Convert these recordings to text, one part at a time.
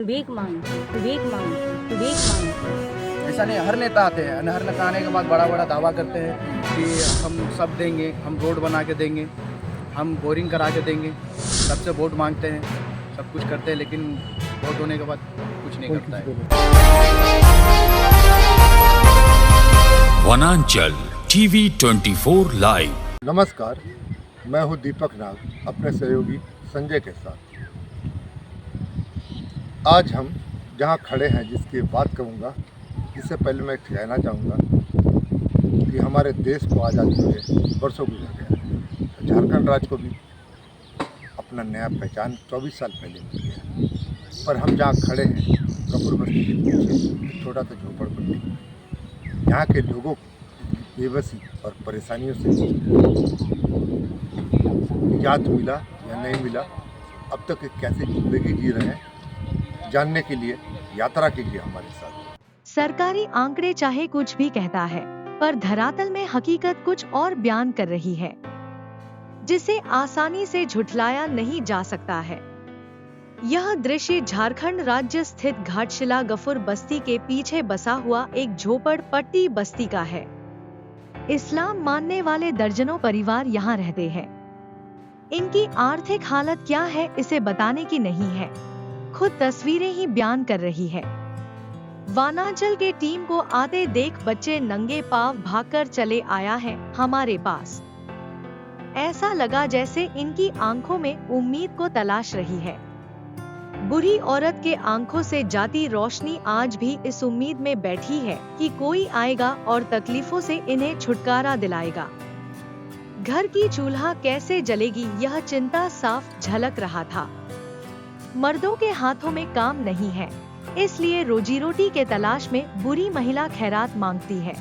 भीख मांगते, भीख मांगते, भीख मांगते। ऐसा नहीं, हर नेता आते हैं, हर नेता आने के बाद बड़ा बड़ा दावा करते हैं कि हम सब देंगे, हम रोड बना के देंगे, हम बोरिंग करा के देंगे, सबसे वोट मांगते हैं, सब कुछ करते हैं, लेकिन वोट होने के बाद कुछ नहीं करता है। वनांचल टीवी 24 लाइव। नमस्कार, मैं हूं दीपक नाग, अपने सहयोगी संजय के साथ। आज हम जहां खड़े हैं, जिसकी बात करूंगा, इससे पहले मैं कहना चाहूँगा कि हमारे देश को आज़ादी हुए वर्षों गुजर गया है। तो झारखंड राज्य को भी अपना नया पहचान 24 साल पहले मिल गया। पर हम जहाँ खड़े हैं, कपूर बस्ती के पीछे छोटा सा झोपड़पट्टी, यहाँ के लोगों को बेबसी और परेशानियों से निजात मिला या नहीं मिला, अब तक कैसे ज़िंदगी जी रहे हैं, जानने के लिए यात्रा कीजिए हमारे साथ। सरकारी आंकड़े चाहे कुछ भी कहता है, पर धरातल में हकीकत कुछ और बयान कर रही है, जिसे आसानी से झुठलाया नहीं जा सकता है। यह दृश्य झारखंड राज्य स्थित घाटशिला गफूर बस्ती के पीछे बसा हुआ एक झोपड़पट्टी बस्ती का है। इस्लाम मानने वाले दर्जनों परिवार यहाँ रहते हैं। इनकी आर्थिक हालत क्या है, इसे बताने की नहीं है, खुद तस्वीरें ही बयान कर रही है। वनांचल के टीम को आते देख बच्चे नंगे पांव भागकर चले आया है हमारे पास। ऐसा लगा जैसे इनकी आंखों में उम्मीद को तलाश रही है। बुरी औरत के आंखों से जाती रोशनी आज भी इस उम्मीद में बैठी है कि कोई आएगा और तकलीफों से इन्हें छुटकारा दिलाएगा। घर की चूल्हा कैसे जलेगी, यह चिंता साफ झलक रहा था। मर्दों के हाथों में काम नहीं है, इसलिए रोजी रोटी के तलाश में बुरी महिला खैरात मांगती है।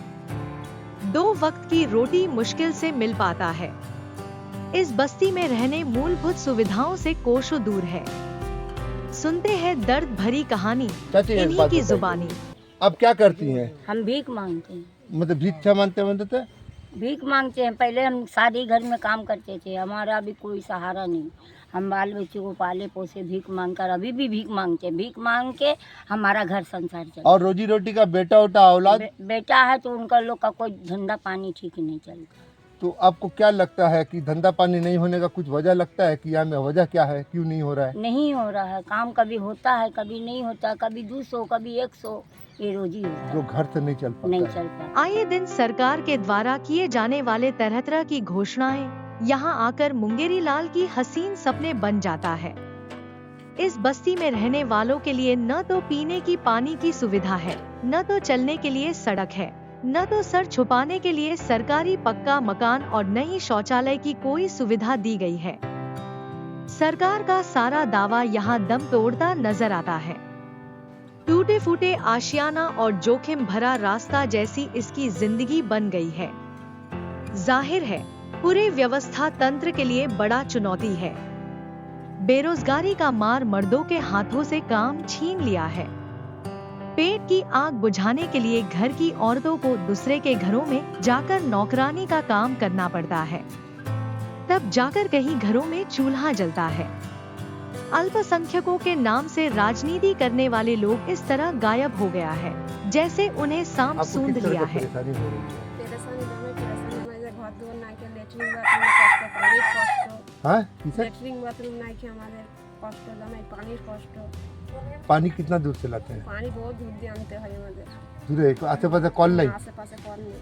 2 वक्त की रोटी मुश्किल से मिल पाता है। इस बस्ती में रहने मूलभूत सुविधाओं से कोसों दूर है। सुनते हैं दर्द भरी कहानी इन्हीं की जुबानी। अब क्या करती हैं? हम भीख मांगते हैं, मतलब भिक्षा मानते थे? भीख मांगते हैं। पहले हम शादी घर में काम करते थे, हमारा भी कोई सहारा नहीं। हम बाल बच्चों को पाले पोसे भीख मांग कर अभी भी भीख मांगते हैं। भीख मांग के हमारा घर संसार चलता। और रोजी रोटी का बेटा उटा औलाद बेटा है तो उनका लोग का कोई धंधा पानी ठीक नहीं चलता। तो आपको क्या लगता है कि धंधा पानी नहीं होने का कुछ वजह लगता है कि में वजह क्या है, क्यों नहीं हो रहा है? नहीं हो रहा है काम, कभी होता है कभी नहीं होता, कभी 200 कभी 100, ये रोजी होता है, जो घर से नहीं चल पाता नहीं है। चल पाता। आए दिन सरकार के द्वारा किए जाने वाले तरह तरह की घोषणाएं यहाँ आकर मुंगेरी लाल की हसीन सपने बन जाता है। इस बस्ती में रहने वालों के लिए न तो पीने की पानी की सुविधा है, न तो चलने के लिए सड़क है, न तो सर छुपाने के लिए सरकारी पक्का मकान और न ही शौचालय की कोई सुविधा दी गई है। सरकार का सारा दावा यहाँ दम तोड़ता नजर आता है। टूटे फूटे आशियाना और जोखिम भरा रास्ता जैसी इसकी जिंदगी बन गई है। जाहिर है पूरे व्यवस्था तंत्र के लिए बड़ा चुनौती है। बेरोजगारी का मार मर्दों के हाथों से काम छीन लिया है। पेट की आग बुझाने के लिए घर की औरतों को दूसरे के घरों में जाकर नौकरानी का काम करना पड़ता है, तब जाकर कहीं घरों में चूल्हा जलता है। अल्पसंख्यकों के नाम से राजनीति करने वाले लोग इस तरह गायब हो गया है जैसे उन्हें सांप सूंघ लिया है। पानी कितना दूर से लाते हैं? पानी बहुत दूर দিয়ে আনতে হয় আমাদের। দূরে আশেপাশে কল নাই? আশেপাশে কল নেই।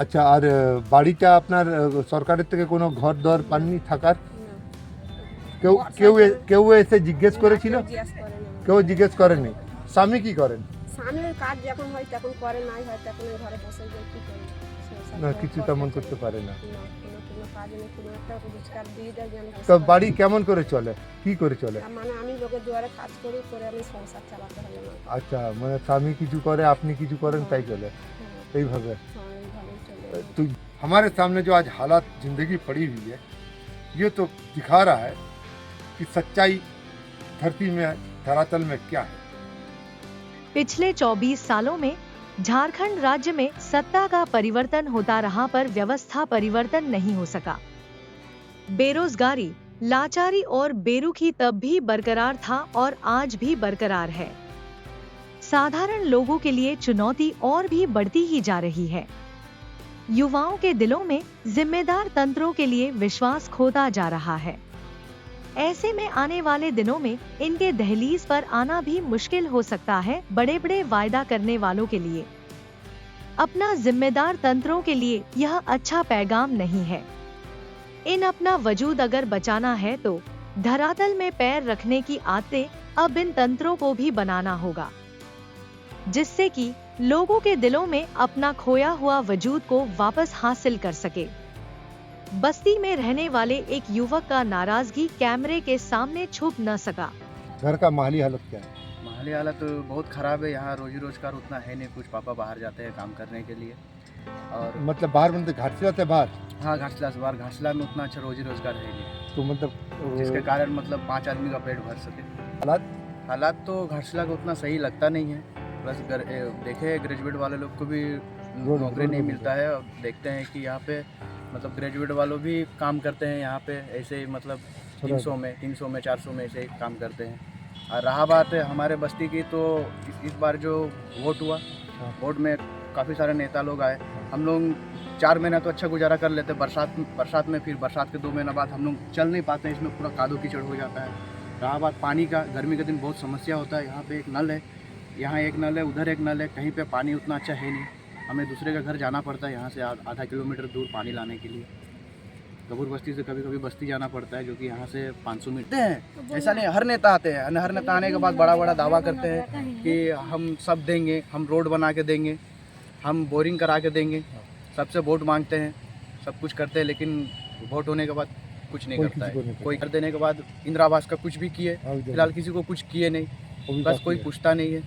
আচ্ছা, আর বাড়িটা আপনার সরকারের থেকে কোনো ঘর দর পাননি থাকার? কেউ কেউ কেউ এসে জিজ্ঞেস করেছিল? জিজ্ঞেস করে না। কেউ জিজ্ঞেস করেনি। স্বামী কি করেন? স্বামীর কাজ যখন হয় তখন করে, নাই হয় তখন ঘরে বসে যায়, কি করে? না, কিছু তেমন করতে পারে না। কোনো কাজ নেই, কোনো একটা রোজগার দিয়ে দেয় যেন। তো বাড়ি কেমন করে চলে, কি করে চলে? মানে আমি লোকের দুয়ারে কাজ করি, করে আমি সংসার চালাতে হয় না। আচ্ছা, মানে স্বামী কিছু করে, আপনি কিছু করেন, তাই চলে এইভাবে। तो हमारे सामने जो आज हालात जिंदगी पड़ी हुई है, ये तो दिखा रहा है कि सच्चाई धरती में, धरातल में क्या है। पिछले 24 सालों में झारखंड राज्य में सत्ता का परिवर्तन होता रहा पर व्यवस्था परिवर्तन नहीं हो सका। बेरोजगारी, लाचारी और बेरुखी तब भी बरकरार था और आज भी बरकरार है। साधारण लोगों के लिए चुनौती और भी बढ़ती ही जा रही है। युवाओं के दिलों में जिम्मेदार तंत्रों के लिए विश्वास खोता जा रहा है। ऐसे में आने वाले दिनों में इनके दहलीज पर आना भी मुश्किल हो सकता है। बड़े बड़े वायदा करने वालों के लिए अपना जिम्मेदार तंत्रों के लिए यह अच्छा पैगाम नहीं है। इन अपना वजूद अगर बचाना है तो धरातल में पैर रखने की आदतें अब इन तंत्रों को भी बनाना होगा, जिससे कि लोगों के दिलों में अपना खोया हुआ वजूद को वापस हासिल कर सके। बस्ती में रहने वाले एक युवक का नाराजगी कैमरे के सामने छुप न सका। घर का माली हालत क्या है? माली हालत बहुत ख़राब है। यहाँ रोजी रोजगार उतना है नहीं, कुछ पापा बाहर जाते हैं काम करने के लिए। और मतलब बाहर बंदे घाटशिला से बाहर? हाँ, घाटशिला से बाहर। घाटशिला में उतना अच्छा रोजी रोजगार है नहीं, तो मतलब जिसके कारण मतलब 5 आदमी का पेट भर सके। हालात तो घाटशिला का उतना सही लगता नहीं है। प्लस देखे ग्रेजुएट वाले लोग को भी नौकरी नहीं मिलता है। और देखते हैं कि यहाँ पे मतलब ग्रेजुएट वालों भी काम करते हैं यहाँ पे ऐसे ही, मतलब 300 में 400 में ऐसे ही काम करते हैं। और रहा बात है हमारे बस्ती की, तो इस बार जो वोट हुआ, वोट में काफ़ी सारे नेता लोग आए। हम लोग 4 महीना तो अच्छा गुजारा कर लेते, बरसात में फिर बरसात के 2 महीना बाद हम लोग चल नहीं पाते हैं, इसमें पूरा कादो कीचड़ हो जाता है। रहा बात पानी का, गर्मी के दिन बहुत समस्या होता है। यहाँ पे एक नल है, यहाँ एक नल है, उधर एक नल है, कहीं पे पानी उतना अच्छा है नहीं। हमें दूसरे का घर जाना पड़ता है, यहाँ से आधा किलोमीटर दूर पानी लाने के लिए। कपूर बस्ती से कभी कभी बस्ती जाना पड़ता है, जो कि यहाँ से 500 मीटर हैं। ऐसा नहीं, हर नेता आते हैं, हर नेता आने के बाद बड़ा बड़ा दावा करते हैं कि हम सब देंगे, हम रोड बना के देंगे, हम बोरिंग करा के देंगे, सबसे वोट मांगते हैं, सब कुछ करते हैं, लेकिन वोट होने के बाद कुछ नहीं करता है कोई। कर देने के बाद इंदिरा आवास का कुछ भी किए, फिलहाल किसी को कुछ किए नहीं, बस कोई पूछता नहीं है।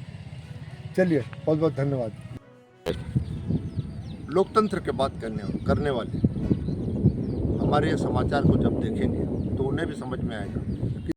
चलिए, बहुत बहुत धन्यवाद। लोकतंत्र के बात करने वाले हमारे ये समाचार को जब देखेंगे तो उन्हें भी समझ में आएगा